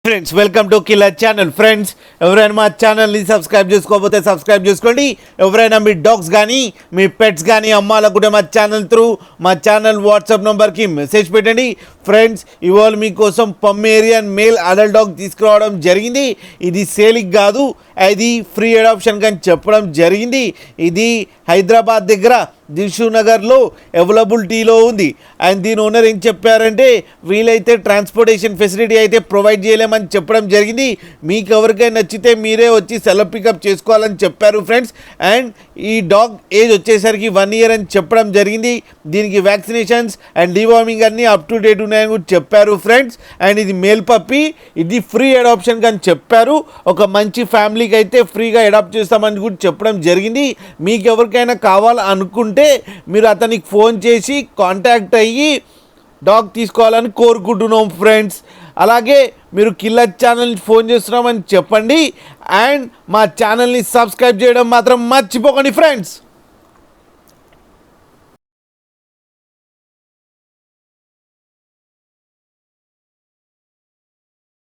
Friends welcome to killer channel. Friends ఎవరైనా మా ఛానల్ని సబ్స్క్రైబ్ చేసుకోకపోతే సబ్స్క్రైబ్ చేసుకోండి. ఎవరైనా మీ డాగ్స్ కానీ మీ పెట్స్ కానీ అమ్మాలనుకుంటే మా ఛానల్ వాట్సాప్ నెంబర్కి మెసేజ్ పెట్టండి. ఫ్రెండ్స్ ఇవాళ మీకోసం పమ్మేరియన్ మేల్ అడల్ట్ డాగ్ తీసుకురావడం జరిగింది. ఇది సేలింగ్ కాదు, ఇది ఫ్రీ అడాప్షన్ కానీ చెప్పడం జరిగింది. ఇది హైదరాబాద్ దగ్గర దిల్షునగర్లో అవైలబిలిటీలో ఉంది. అండ్ దీని ఓనర్ ఏం చెప్పారంటే వీలైతే ట్రాన్స్పోర్టేషన్ ఫెసిలిటీ అయితే ప్రొవైడ్ చేయలేమని చెప్పడం జరిగింది. మీకు ఎవరికైనా నచ్చితే మీరే వచ్చి సెల్ఫ్ పికప్ చేసుకోవాలని చెప్పారు ఫ్రెండ్స్. అండ్ ఈ డాగ్ ఏజ్ వచ్చేసరికి 1 year అని చెప్పడం జరిగింది. దీనికి వ్యాక్సినేషన్స్ అండ్ డివార్మింగ్ అన్నీ అప్ టు డేట్ ఉన్నాయని కూడా చెప్పారు ఫ్రెండ్స్. అండ్ ఇది మేల్ పప్పీ, ఇది ఫ్రీ అడాప్షన్ కానీ చెప్పారు. ఒక మంచి ఫ్యామిలీకి అయితే ఫ్రీగా అడాప్ట్ చేస్తామని కూడా చెప్పడం జరిగింది. మీకు ఎవరికైనా కావాలనుకుంటే మీరు అతనికి ఫోన్ చేసి కాంటాక్ట్ అయ్యి డాగ్ తీసుకోవాలని కోరుకుంటున్నాం ఫ్రెండ్స్. అలాగే మీరు కిల్లర్ ఛానల్ని ఫోన్ చేస్తున్నామని చెప్పండి. అండ్ మా ఛానల్ని సబ్స్క్రైబ్ చేయడం మాత్రం మర్చిపోకండి ఫ్రెండ్స్.